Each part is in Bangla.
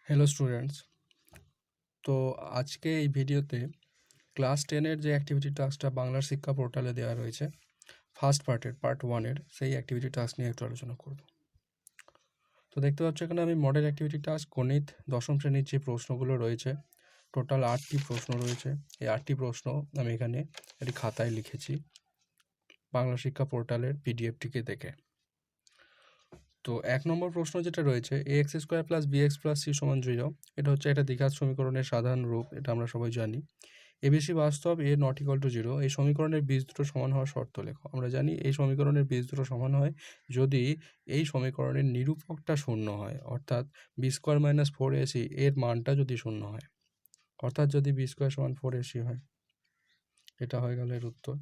Hello students. তো আজকে এই ভিডিওতে ক্লাস 10-এর যে অ্যাক্টিভিটি টাস্কটা বাংলার শিক্ষা পোর্টালে দেওয়া রয়েছে ফার্স্ট পার্ট 1-এর সেই অ্যাক্টিভিটি টাস্ক নিয়ে একটু আলোচনা করব। তো দেখতে পাচ্ছ এখানে আমি মডেল অ্যাক্টিভিটি টাস্ক গণিত দশম শ্রেণীর যে প্রশ্নগুলো রয়েছে, টোটাল 8টি প্রশ্ন রয়েছে। এই 8টি প্রশ্ন আমি এখানে একটি খাতায় লিখেছি বাংলা শিক্ষা পোর্টালের পিডিএফটিকে দেখে। তো 1 নম্বর প্রশ্ন যেটা রয়েছে ax² + bx + c = 0, এটা হচ্ছে একটা দ্বিঘাত সমীকরণের সাধারণ রূপ, এটা আমরা সবাই জানি। ABC বাস্তব, a ≠ 0, এই সমীকরণের বীজ দুটো সমান হওয়ার শর্ত লেখো। আমরা জানি এই সমীকরণের বীজ দুটো সমান হয় যদি এই সমীকরণের নিরূপকটা শূন্য হয়, অর্থাৎ b² - 4ac এর মানটা যদি শূন্য হয়, অর্থাৎ যদি b² = 4ac হয়। এটা হয়ে গেল এর উত্তর।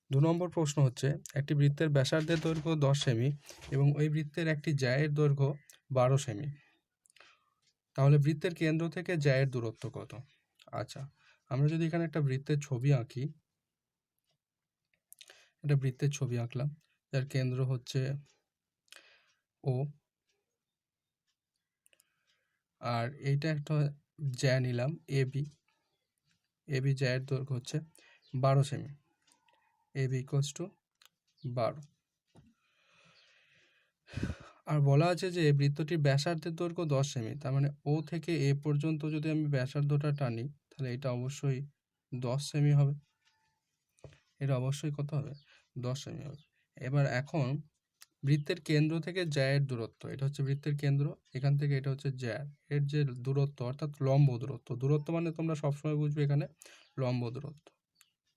2 নম্বর প্রশ্ন হচ্ছে একটি বৃত্তের ব্যাসার্ধের দৈর্ঘ্য 10 সেমি এবং ওই বৃত্তের একটি জ্যায়ের দৈর্ঘ্য 12 সেমি। তাহলে বৃত্তের কেন্দ্র থেকে জ্যায়ের দূরত্ব কত? আচ্ছা, আমরা যদি এখানে একটা বৃত্তের ছবি আঁকি, একটা বৃত্তের ছবি আঁকলাম যার কেন্দ্র হচ্ছে ও, আর এইটা একটা জ্যা নিলাম এবি জ্যায়ের দৈর্ঘ্য হচ্ছে 12 সেমি। এবি = 12। আর বলা আছে যে বৃত্তটির ব্যাসার্ধের দৈর্ঘ্য 10 সেমি, তার মানে ও থেকে এ পর্যন্ত যদি আমি ব্যাসার্ধটা টানি তাহলে এটা অবশ্যই 10 সেমি হবে। এটা অবশ্যই কত হবে? 10 সেমি হবে। এবার এখন বৃত্তের কেন্দ্র থেকে জ্যায়ের দূরত্ব, এটা হচ্ছে বৃত্তের কেন্দ্র, এখান থেকে এটা হচ্ছে জ্যা, এর যে দূরত্ব অর্থাৎ লম্ব দূরত্ব। দূরত্ব মানে তোমরা সবসময় বুঝবে এখানে লম্ব দূরত্ব,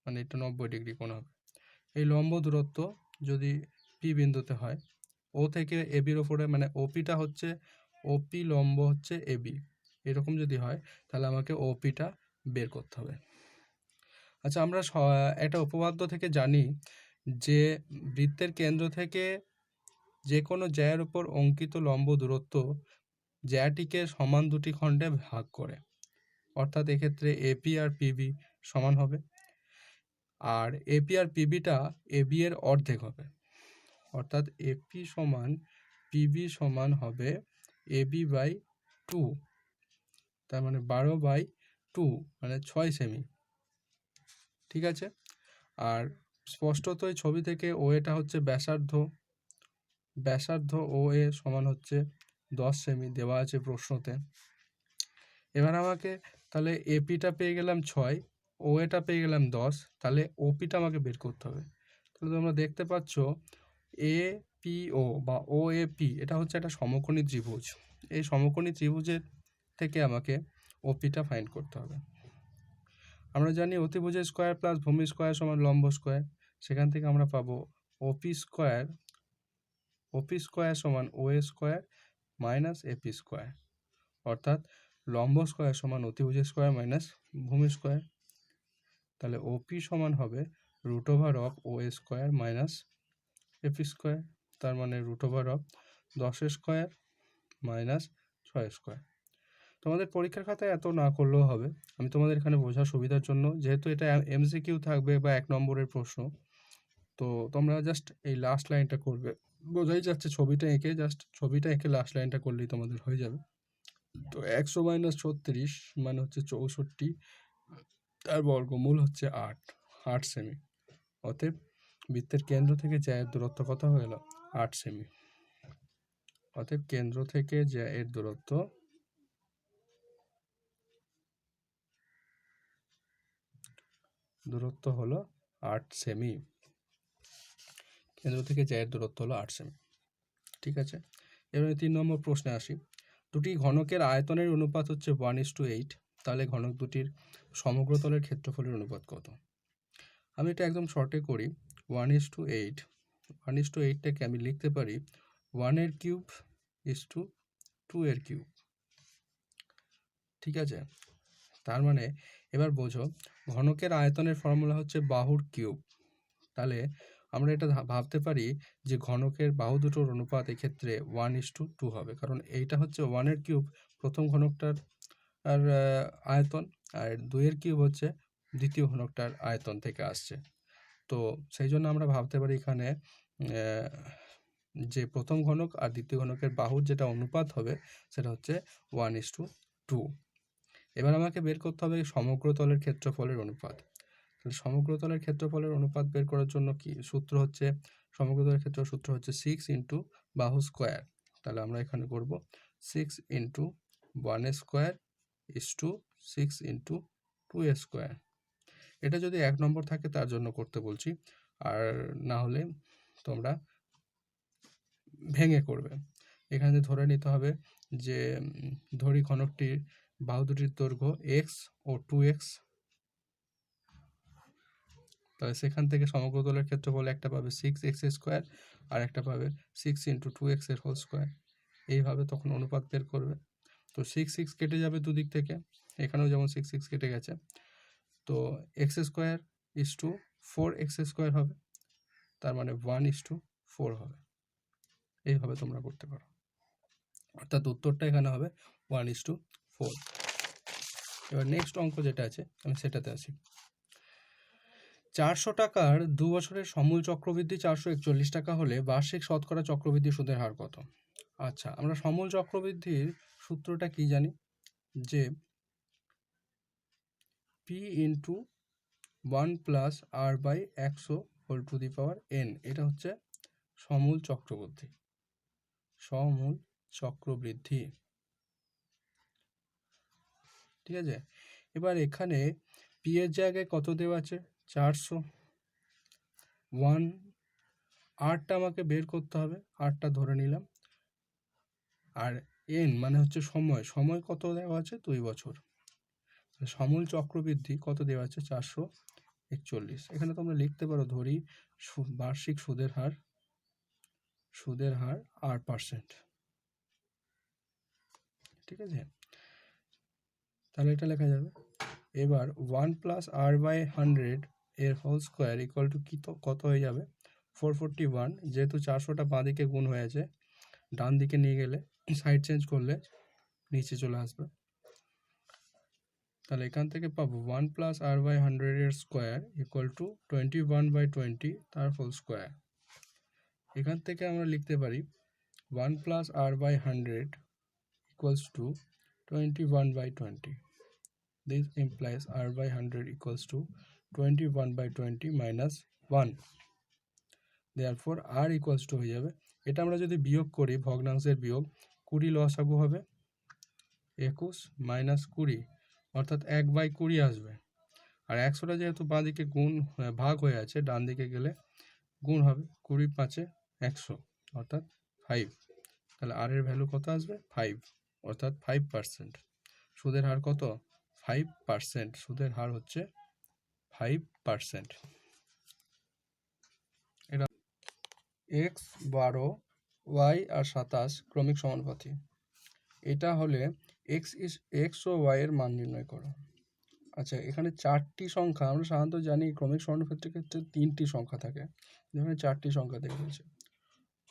মানে এটা 90 ডিগ্রি কোণ হবে। এই লম্ব দূরত্ব যদি পি বিন্দুতে হয়, ও থেকে এবির ওপরে, মানে ওপিটা হচ্ছে ওপি লম্ব হচ্ছে এবি, এরকম যদি হয় তাহলে আমাকে ওপিটা বের করতে হবে। আচ্ছা, আমরা একটা উপপাদ্য থেকে জানি যে বৃত্তের কেন্দ্র থেকে যে কোনো জ্যায়ের উপর অঙ্কিত লম্ব দূরত্ব জ্যাটিকে সমান দুটি খণ্ডে ভাগ করে, অর্থাৎ এক্ষেত্রে এপি আর পিবি সমান হবে, আর এপি আর পিবিটা এবি এর অর্ধেক হবে, অর্থাৎ এপি সমান পিবি সমান হবে AB/2, তার মানে 12/2 মানে 6 সেমি। ঠিক আছে, আর স্পষ্টতই ছবি থেকে ও এটা হচ্ছে ব্যাসার্ধ ও এ সমান হচ্ছে 10 সেমি দেওয়া আছে প্রশ্নতে। এবার আমাকে তাহলে এপিটা পেয়ে গেলাম 6, ও এটা পেয়ে গেলাম 10, তাহলে ওপিটা আমাকে বের করতে হবে। তাহলে তোমরা দেখতে পাচ্ছ এপিও বা ওএপি এটা হচ্ছে একটা সমকোণী ত্রিভুজ। এই সমকোণী ত্রিভুজের থেকে আমাকে ওপিটা ফাইন্ড করতে হবে। আমরা জানি অতিভুজের স্কোয়ার প্লাস ভূমি স্কোয়ার সমান লম্ব স্কোয়ার, সেখান থেকে আমরা পাবো ওপি স্কোয়ার সমান OA square minus AP square, অর্থাৎ লম্ব স্কোয়ার সমান অতিভুজের স্কোয়ার মাইনাস ভূমি স্কোয়ার। তাহলে ওপি সমান হবে √of OA square minus AP square, তার মানে √of 10 স্কোয়ার মাইনাস 6 স্কোয়ার। তোমাদের পরীক্ষার খাতায় এত না করলেও হবে, আমি তোমাদের এখানে বোঝার সুবিধার জন্য, যেহেতু এটা এমসিকিউ থাকবে বা 1 নম্বরের প্রশ্ন, তো তোমরা জাস্ট এই লাস্ট লাইনটা করবে, বোঝাই যাচ্ছে ছবিটা এঁকে লাস্ট লাইনটা করলেই তোমাদের হয়ে যাবে। তো 100 - 36 মানে হচ্ছে 64, তার বর্গমূল হচ্ছে 8 সেমি। অতএব বৃত্তের কেন্দ্র থেকে জ্যায়ের দূরত্ব কত হয়ে গেল? 8 সেমি। অতএব কেন্দ্র থেকে জ্যায়ের দূরত্ব হলো 8 সেমি। কেন্দ্র থেকে জ্যায়ের দূরত্ব হলো 8 সেমি। ঠিক আছে, এবারে 3 নম্বর প্রশ্নে আসি। দুটি ঘনকের আয়তনের অনুপাত হচ্ছে 1:8, তাহলে ঘনক দুটির সমগ্রতলের ক্ষেত্রফলের অনুপাত কত? আমি এটা একদম শর্টে করি। 1:8, 1:8টাকে আমি লিখতে পারি 1 কিউব = 2 কিউব। ঠিক আছে, তার মানে এবার বোঝো ঘনকের আয়তনের ফর্মুলা হচ্ছে বাহুর কিউব। তাহলে আমরা এটা ভাবতে পারি যে ঘনকের বাহু দুটোর অনুপাত এক্ষেত্রে 1:2 হবে, কারণ এইটা হচ্ছে 1 কিউব প্রথম ঘনকটার আর আয়তন, আর 2 কিউব হচ্ছে দ্বিতীয় ঘনকটার আয়তন থেকে আসছে। তো সেই জন্য আমরা ভাবতে পারি এখানে যে প্রথম ঘনক আর দ্বিতীয় ঘনকের বাহুর যেটা অনুপাত হবে সেটা হচ্ছে 1:2 2। এবার আমাকে বের করতে হবে সমগ্র তলের ক্ষেত্রফলের অনুপাত। তাহলে সমগ্র তলের ক্ষেত্রফলের অনুপাত বের করার জন্য কি সূত্র হচ্ছে, সমগ্র তলের ক্ষেত্র সূত্র হচ্ছে 6 ইন্টু বাহু স্কোয়ার। তাহলে আমরা এখানে করব 6 into 1 square is to 6 into 2 square. এটা যদি 1 নম্বর থাকে তার জন্য করতে বলছি, আর না হলে তোমরা ভেঙে করবে। এখানে ধরে নিতে হবে যে ধরি ঘনকটির বাহু দুটির দৈর্ঘ্য এক্স ও 2x। তাহলে সেখান থেকে সমগ্র তলের ক্ষেত্রফল একটা পাবে 6x স্কোয়ার আর একটা পাবে 6 ইন্টু 2x এর হোল স্কোয়ার। এইভাবে তখন অনুপাত বের করবে। তো 6 কেটে যাবে দুদিক থেকে, এখানেও যেমন 6 কেটে গেছে, তো x square is to 4x square হবে, তার মানে 1:4 হবে। এইভাবে তোমরা করতে পারো, অর্থাৎ উত্তরটা এখানে হবে 1:4। এবার নেক্সট অঙ্ক যেটা আছে আমি সেটাতে আসি। 400 টাকার 2 বছরের সমূল চক্রবৃদ্ধি 441 টাকা হলে বার্ষিক শতকরা চক্রবৃদ্ধি সুদের হার কত? আচ্ছা, আমরা সমূল চক্রবৃদ্ধির সূত্রটা কি জানি, যে p into 1 plus r by 100 whole to the power n। এটা হচ্ছে সমূল চক্রবৃদ্ধি, সমূল চক্রবৃদ্ধি। ঠিক আছে, এবার এখানে p এর জায়গায় কত দেওয়া আছে? 400। 1 আরটা আমাকে বের করতে হবে, আরটা ধরে নিলাম, আর n মানে হচ্ছে সময়, সময় কত দেওয়া আছে? 2 বছর। সমূল চক্রবৃদ্ধি কত দেওয়া আছে? 441। এখানে তোমরা লিখতে পারো ধরি বার্ষিক সুদের হার 8%। ঠিক আছে, তাহলে এটা লেখা যাবে। এবার 1 প্লাস r বাই 100 এর হোল স্কোয়ার ইকুয়াল টু কত হয়ে যাবে? 441। যেহেতু 400টা বাঁ দিকে গুণ হয়েছে, ডান দিকে নিয়ে গেলে সাইড চেঞ্জ করলে নিচে চলে আসবে। তাহলে এখান থেকে পাবো 1 প্লাস r বাই 100 এর স্কোয়ার ইকুয়াল টু 21/20 তার হোল স্কোয়ার। এখান থেকে আমরা লিখতে পারি 1 plus r by 100 equals to 21/20. This implies r by 100 equals to 21/20 minus 1. Therefore r equals to হয়ে যাবে, এটা আমরা যদি বিয়োগ করি ভগ্নাংশের বিয়োগ, 20 লসাগু হবে 21 মাইনাস 20, অর্থাৎ 1/20 আসবে। আর 100টা যেহেতু বাঁ দিকে গুণ ভাগ হয়ে আছে, ডান দিকে গেলে গুণ হবে, 20 5 100 অর্থাৎ 5। তাহলে আর এর ভ্যালু কত আসবে? 5, অর্থাৎ 5%। সুদের হার কত? 5%। সুদের হার হচ্ছে 5%। এটা x 12 y আর 27 ক্রমিক সমানুপাতি। এটা হলে x ও y এর মান নির্ণয় করো। আচ্ছা, এখানে 4টি সংখ্যা, আমরা সাধারণত জানি ক্রমিক সমানুপাতির ক্ষেত্রে 3টি সংখ্যা থাকে, যেখানে 4টি সংখ্যা দেখে রয়েছে।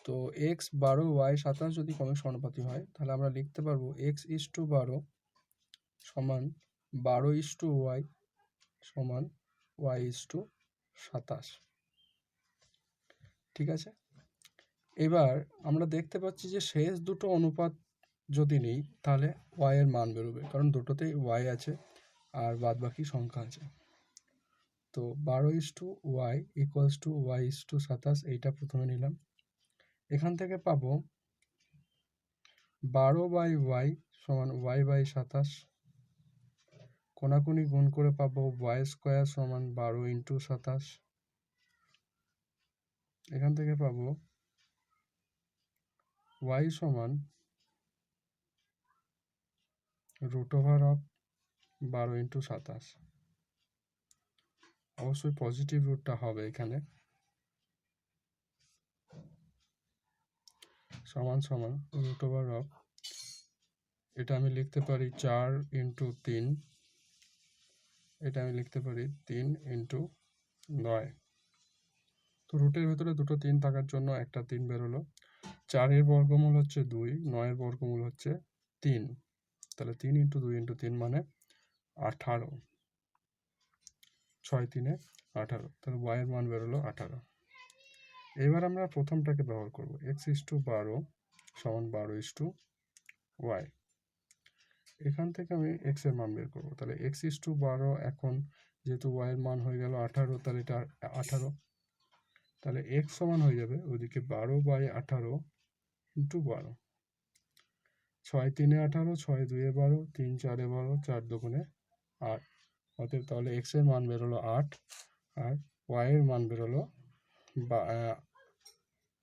তো x 12 y 27 যদি ক্রমিক সমানুপাতি হয়, তাহলে আমরা লিখতে পারবো x:12 সমান 12:y সমান y:27। ঠিক আছে, এবার আমরা দেখতে পাচ্ছি যে শেষ দুটো অনুপাত যদি নিই তাহলে y এর মান বেরোবে, কারণ দুটোতেই y আছে আর বাদ বাকি সংখ্যা আছে। তো 12:y ইকুয়ালস টু y:27, এইটা প্রথমে নিলাম। এখান থেকে পাবো 12/y সমান y/27, কোনাকুনি গুণ করে পাবো y² সমান 12 ইন্টু 27। এখান থেকে পাবো y সমান √12 ইন্টু 27। অবশ্যই পজিটিভ রুটটা হবে এখানে, সমান সমান √12, এটা আমি লিখতে পারি 4 ইন্টু 3, এটা আমি লিখতে পারি 3 ইন্টু 9। তো রুটের ভেতরে দুটো 3 থাকার জন্য একটা 3 বেরোলো। 4 এর বর্গমূল হচ্ছে 2, 9 এর বর্গমূল হচ্ছে 3, তাহলে 3 ইন্টু 2 ইন্টু 3 মানে 18, 6 3 18, তাহলে y এর মান বেরোলো 18। এবার আমরা প্রথমটাকে ব্যবহার করব, x:12 সমান 12:y। এখান থেকে আমি এক্স এর মান বের করবো। তাহলে এক্স ইস টু 12, এখন যেহেতু ওয়াই এর মান হয়ে গেল 18, তাহলে এটা 18, তাহলে এক্স সমান হয়ে যাবে ওইদিকে 12/18 ইন্টু 12। 6 3 18, 6 2 12, 3 4 12, 4 2 8। অতএব তাহলে এক্স এর মান বেরোলো 8 আর ওয়াই এর মান বেরোলো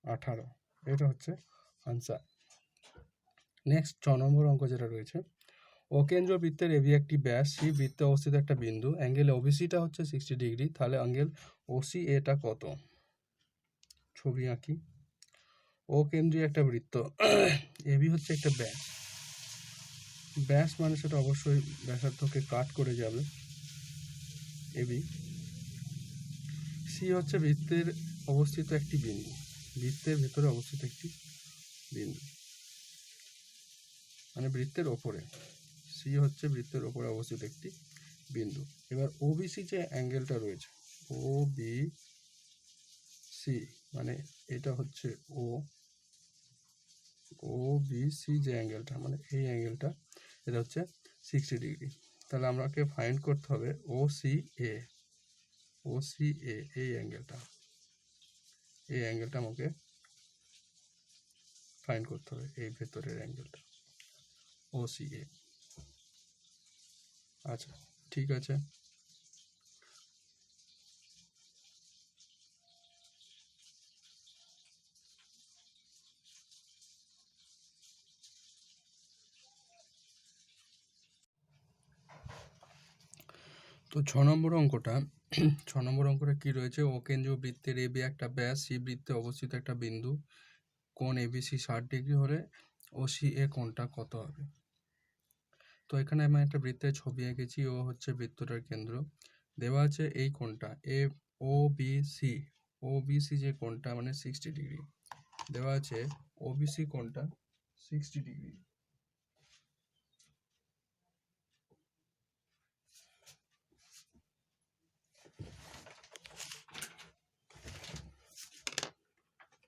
18। এটা হচ্ছে আনসার। নেক্সট 6 নম্বর অঙ্ক যেটা রয়েছে, অকেন্দ্র বৃত্তের এবি একটি ব্যাস, সি বৃত্তে অবস্থিত একটা বিন্দু, অ্যাঙ্গেল ওবিসিটা হচ্ছে 60 ডিগ্রি, তাহলে অ্যাঙ্গেল ওসি এটা কত? ছবি আঁকি। অকেন্দ্রীয় একটা বৃত্ত, এবি হচ্ছে একটা ব্যাস, ব্যাস মানে সেটা অবশ্যই ব্যাসার্ধকে কাট করে যাবে এবি। সি হচ্ছে বৃত্তের অবস্থিত একটি বিন্দু, বৃত্তের ভেতরে অবস্থিত একটি বিন্দু, মানে বৃত্তের ওপরে। সি হচ্ছে বৃত্তের ওপরে অবস্থিত একটি বিন্দু। এবার ওবিসি যে অ্যাঙ্গেলটা রয়েছে, ওবিসি মানে এটা হচ্ছে ওবিসি যে অ্যাঙ্গেলটা, মানে এই অ্যাঙ্গেলটা, এটা হচ্ছে 60 ডিগ্রি। তাহলে আমাকে ফাইন্ড করতে হবে ওসিএ, এই অ্যাঙ্গেলটা আমাকে ফাইন্ড করতে হবে, এই ভেতরের অ্যাঙ্গেলটা ওসিএ। আচ্ছা ঠিক আছে। তো 6 নম্বর অঙ্কটা, 6 নম্বর অঙ্কটা কি রয়েছে, অকেন্দ্রীয় বৃত্তের এবি একটা ব্যাস, সি বৃত্তে অবস্থিত একটা বিন্দু, কোণ এবিসি 60 ডিগ্রি হলে ওসিএ কোণটা কত হবে? তো এখানে আমি একটা বৃত্তের ছবি এঁকেছি, ও হচ্ছে বৃত্তটার কেন্দ্র, দেওয়া আছে এই কোণটা এ ওবিসি যে কোণটা মানে 60 ডিগ্রি, দেওয়া আছে ওবিসি কোণটা 60 ডিগ্রি।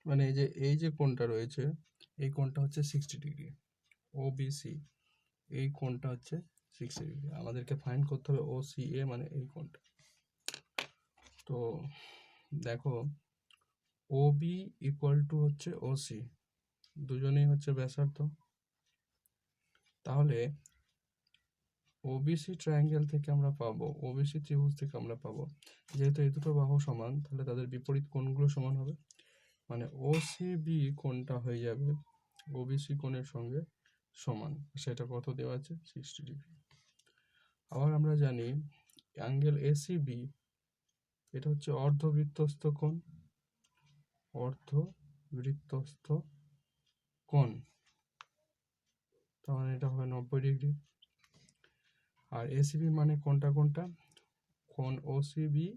মানে এই যে কোণটা রয়েছে, এই কোণটা হচ্ছে 60 ডিগ্রি, ওবিসি এই কোণটা হচ্ছে 60 ডিগ্রি। আমাদেরকে ফাইন্ড করতে হবে ওসিএ মানে এই কোণটা। তো দেখো ওবি ইকুয়াল টু হচ্ছে ওসি, দুজনেই হচ্ছে ব্যাসার্ধ, তাহলে ওবিসি ট্রায়াঙ্গেল থেকে আমরা পাবো, ওবিসি ত্রিভুজ থেকে আমরা পাবো, যেহেতু এই দুটো বাহু সমান, তাহলে তাদের বিপরীত কোণগুলো সমান হবে, মানে ওসিবি কোণটা হয়ে যাবে ওবিসি কোণের সঙ্গে সমান। সেটা কত দেওয়া আছে? 60 ডিগ্রি। আবার আমরা জানি অ্যাঙ্গেল এসিবি এটা হচ্ছে অর্ধবৃত্তস্থ কোণ, অর্ধবৃত্তস্থ কোণ, তাহলে এটা হবে 90 ডিগ্রি। আর এসিবি মানে কোনটা, কোণ ওসিবি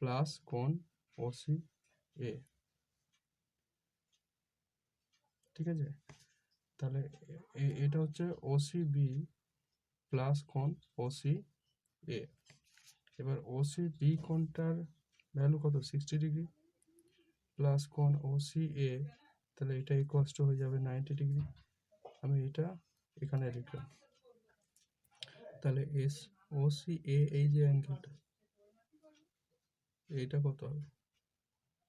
প্লাস কোণ ওসিএ, ঠিক আছে? তাহলে এটা হচ্ছে ওসিবি প্লাস কোণ ওসিএ। এবার ওসিবি কোণটার ভ্যালু কত? 60 ডিগ্রি প্লাস কোণ ওসিএ, তাহলে এটা ইকুয়ালস টু হয়ে যাবে 90 ডিগ্রি। আমি এটা এখানে লিখলাম। তাহলে ওসিএ এই যে অ্যাঙ্গেলটা, এইটা কত হবে?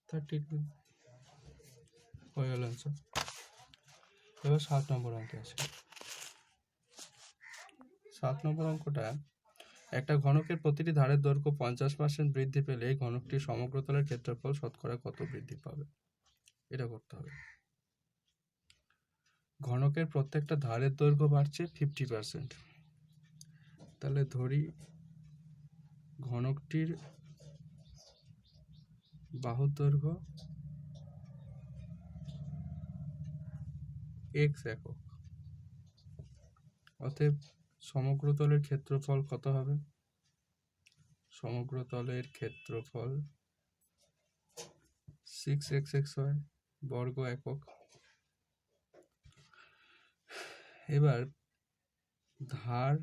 30 ডিগ্রি। হয়ে গেল অ্যান্সার। এবার 7 নম্বর অঙ্কে আছে। 7 নম্বর অঙ্কটা, একটা ঘনকের প্রতিটি ধারের দৈর্ঘ্য 50% বৃদ্ধি পেলে এই ঘনকটির সমগ্রতলের ক্ষেত্রফল শতকরা কত বৃদ্ধি পাবে? এটা করতে হবে। ঘনকের প্রত্যেকটা ধারের দৈর্ঘ্য বাড়ছে 50%, তাহলে ধরি ঘনকটির বাহুর দৈর্ঘ্য x একক, অতএব সমগ্রতলের ক্ষেত্রফল কত হবে? সমগ্রতলের ক্ষেত্রফল 6xx হয় বর্গ একক। এবার ধার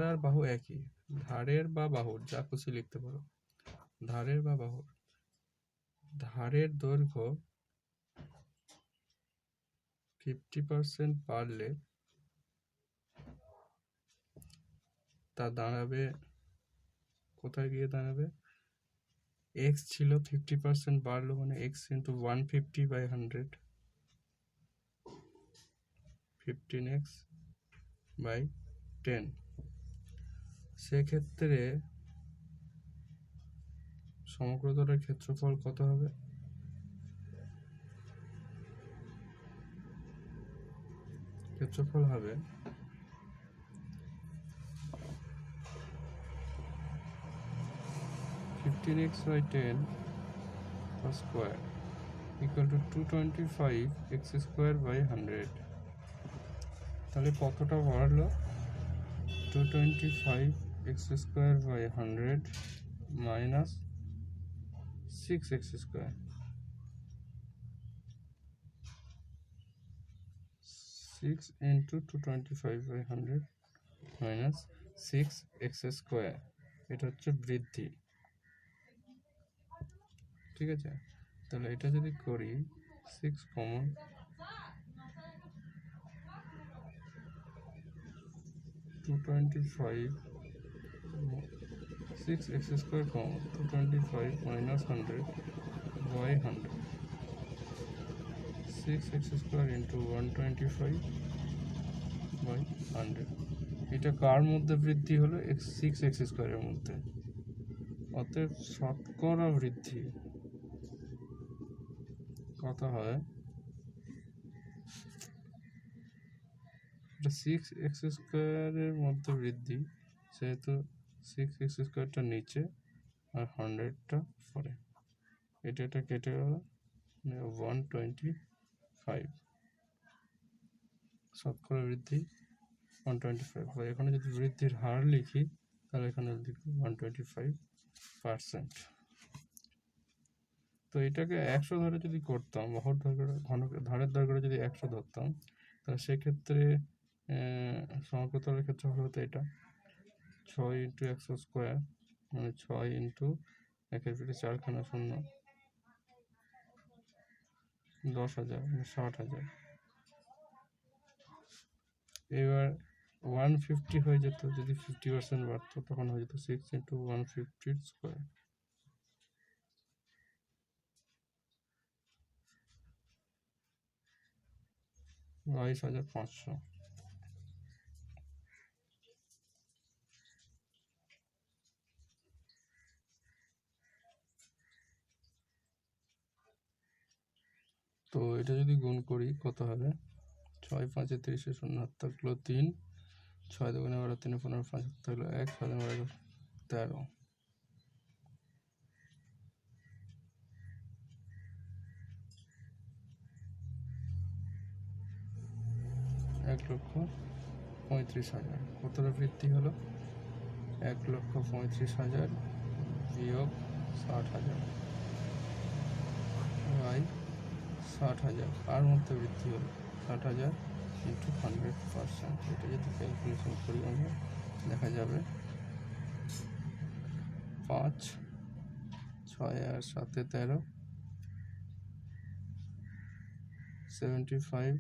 আর বাহু একই, ধারের বা বাহুর যা খুশি লিখতে পারো, ধারের বা বাহুর ধারের দৈর্ঘ্য 50% বাড়লে তা দাঁড়াবে কোথায় গিয়ে দাঁড়াবে, এক্স ছিল 50% বাড়লো মানে এক্স ইন্টু 150/100, 15x বাই 10। সেক্ষেত্রে সমগ্রতলের ক্ষেত্রফল কত হবে, ক্ষেত্রফল হবে 15x/10 square equal to 225x²/100। তাহলে কতটা বাড়লো, 225x²/100 minus 6x², 6 into 225/100 minus 6x², এটা হচ্ছে বৃদ্ধি। ঠিক আছে, তাহলে এটা যদি করি 6 common, 225 6x² common, 225 minus 100/100, 6x² into 125/100। এটা কার মধ্যে বৃদ্ধি হলো, 6x² এর মধ্যে। অতএব শতকরা বৃদ্ধি কত হয়, এটা 6x² এর মধ্যে বৃদ্ধি, সেহেতু 6x² নিচে আর 100টা পরে, এটা কেটে গেল 125। শতকরা বৃদ্ধি 125। এখানে যদি বৃদ্ধির হার লিখি তাহলে এখানে লিখি 125%। তো এটাকে 100 ধরে যদি করতাম, বাহুর দৈর্ঘ্য ধারের দৈর্ঘ্য যদি 100 ধরতাম, তাহলে সেক্ষেত্রে সমগ্রতলের ক্ষেত্রফল হতো এটা 6 ইন্টু 100² মানে 6 ইন্টু 1 পিঠে 4খানা শূন্য, 10,000 মানে 60,000। এবার 150 হয়ে যেত, যদি 50% বাড়তো তখন হয়ে যেত 6 ইন্টু 150², 22,500। তো এটা যদি গুণ করি কত হবে, 6 5 30 শূন্য, থাকলো 3, 6 2 12 3 15 5 থাকলো 1, 6 12 13। 1,35,000। কতটা বৃদ্ধি হলো, 1,35,000 বিয়োগ 60,000 বাই 60,000, কার মধ্যে বৃদ্ধি হলো, 60,000 ইন্টু 100%। এটা যদি ক্যালকুলেশন করি আমরা দেখা যাবে 5, 6 আর 7 13, 75।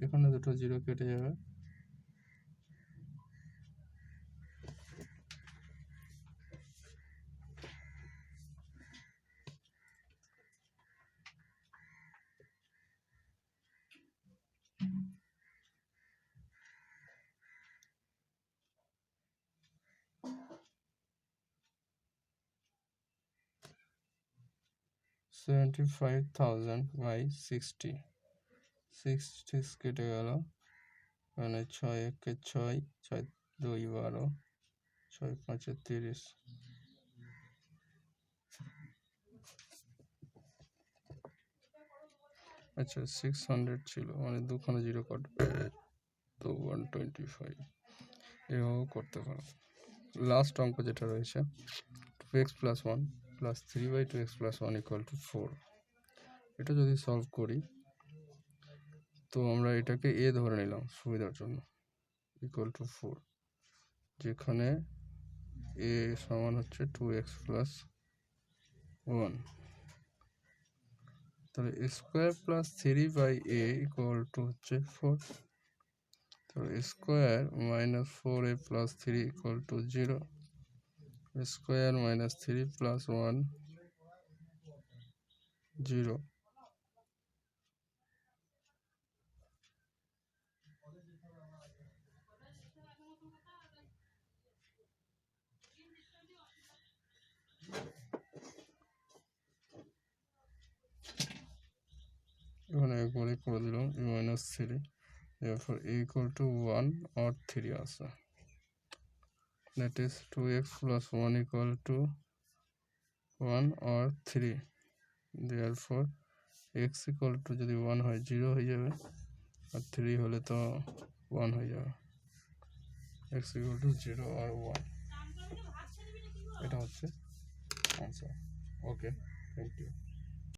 এখানে দুটো জিরো কেটে যাবে, $75,000/60, 60 কেটে গেল, মানে 6 1 6, 6 2 12, 6 5 30। আচ্ছা 600 ছিল মানে দুখানা জিরো কাটবে, তো 125 এভাবেও করতে পারো। লাস্ট অঙ্ক যেটা রয়েছে 2x + 1 + 3/2x + 1 = 4। এটা যদি সলভ করি তো আমরা এটাকে a ধরে নিলাম সুবিধার জন্য, = 4, যেখানে a সমান হচ্ছে 2x + 1। তাহলে a² + 3/a = হচ্ছে 4। তো square minus 4a plus 3 equal to 0, square minus 3 plus 1 0। এখানে একবারই করে দিলাম e minus 3, therefore a equal to 1 or 3 আছে, that is 2x plus 1 equal to 1 or 3, therefore x equal to যদি 1 হয় 0 হয়ে যাবে, আর 3 হলে তো 1 হয়ে যাবে, x equal to 0 or 1, এটা হচ্ছে আনসার। Okay, thank you.